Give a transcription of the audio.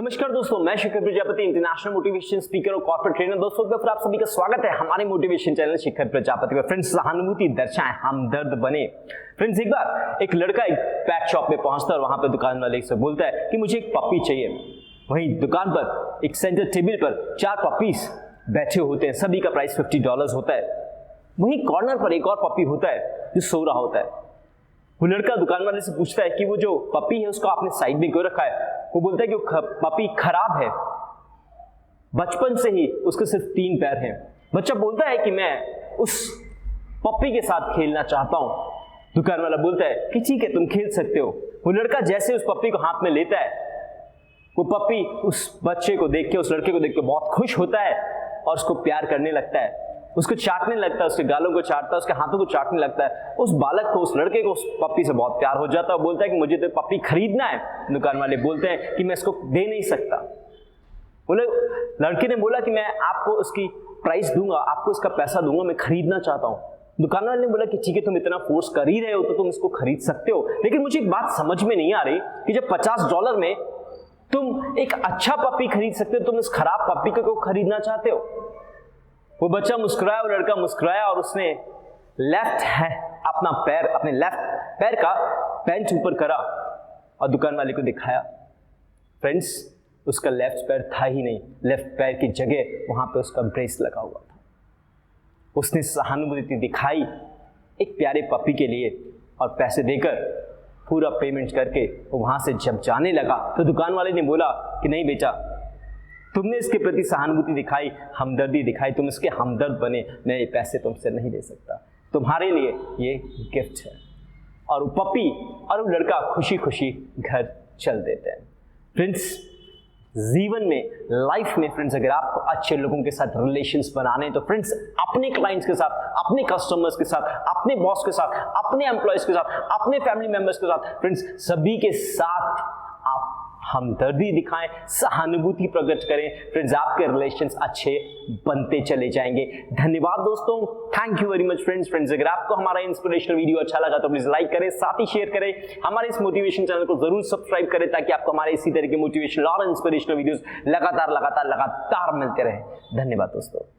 नमस्कार दोस्तों, मैं शिखर प्रजापति, इंटरनेशनल मोटिवेशन स्पीकर और कॉर्पोरेट ट्रेनर। दोस्तों फिर आप सभी का स्वागत है हमारे मोटिवेशन चैनल शिखर प्रजापति पर। फ्रेंड्स, सहानुभूति दर्शाएं, हमदर्द बने। फ्रेंड्स, एक बार एक लड़का एक पेट शॉप में पहुंचता है और वहां पे दुकान वाले से बोलता है कि मुझे एक पपी चाहिए। वहीं दुकान पर एक सेंटर टेबल पर 4 पपीज बैठे होते हैं, सभी का प्राइस $50 होता है। वहीं कॉर्नर पर एक और पपी होता है जो सो रहा होता है। वो लड़का दुकान वाले से पूछता है कि वो जो पपी है उसको आपने साइड में क्यों रखा है। वो बोलता है कि वो पपी खराब है, बचपन से ही उसके सिर्फ 3 पैर हैं। बच्चा बोलता है कि मैं उस पपी के साथ खेलना चाहता हूं। दुकान वाला बोलता है कि ठीक है, तुम खेल सकते हो। वो लड़का जैसे उस पपी को हाथ में लेता है, वो पपी उस बच्चे को देख के, उस लड़के को देख के बहुत खुश होता है और उसको प्यार करने लगता है, उसको चाटने लगता है, उसके गालों को चाटता है, उसके हाथों को चाटने लगता है। उस बालक को, उस लड़के को उस पपी से बहुत प्यार हो जाता है। बोलता है कि मुझे तो पपी खरीदना है। दुकान वाले बोलते हैं कि मैं इसको दे नहीं सकता। बोले, लड़के ने बोला कि मैं आपको उसकी प्राइस दूंगा, आपको इसका पैसा दूंगा, मैं खरीदना चाहता हूं। दुकान वाले ने बोला कि ठीक है, तुम इतना फोर्स कर ही रहे हो तो तुम इसको खरीद सकते हो, लेकिन मुझे एक बात समझ में नहीं आ रही कि जब $50 में तुम एक अच्छा पपी खरीद सकते हो, तुम इस खराब पपी को क्यों खरीदना चाहते हो। वो बच्चा मुस्कुराया, वो लड़का मुस्कुराया और उसने अपने लेफ्ट पैर का पैंट ऊपर करा और दुकान वाले को दिखाया। फ्रेंड्स, उसका लेफ्ट पैर था ही नहीं, लेफ्ट पैर की जगह वहां पे उसका ब्रेस लगा हुआ था। उसने सहानुभूति दिखाई एक प्यारे पपी के लिए और पैसे देकर पूरा पेमेंट करके वो वहां से जब जाने लगा तो दुकान वाले ने बोला कि नहीं बेटा, तुमने इसके प्रति सहानुभूति दिखाई, हमदर्दी दिखाई, तुम इसके हमदर्द बने, मैं ये पैसे तुमसे नहीं ले सकता, तुम्हारे लिए ये गिफ्ट है। और वो पपी और वो लड़का खुशी खुशी घर चल देते हैं। फ्रेंड्स, जीवन में, लाइफ में फ्रेंड्स, अगर आपको अच्छे लोगों के साथ रिलेशंस बनाने तो फ्रेंड्स, अपने क्लाइंट्स के साथ, अपने कस्टमर्स के साथ, अपने बॉस के साथ, अपने एम्प्लॉयज के साथ, अपने फैमिली मेंबर्स के साथ, फ्रेंड्स सभी के साथ आप हमदर्दी दिखाएं, सहानुभूति प्रकट करें। फ्रेंड्स, आपके रिलेशंस अच्छे बनते चले जाएंगे। धन्यवाद दोस्तों, thank you very much friends. अगर आपको हमारा इंस्पिरेशनल वीडियो अच्छा लगा तो प्लीज लाइक करें, साथ ही शेयर करें। हमारे इस मोटिवेशन चैनल को जरूर सब्सक्राइब करें ताकि आपको हमारे इसी तरह के मोटिवेशनल और इंस्पिरेशनल वीडियोस लगातार मिलते रहे। धन्यवाद दोस्तों।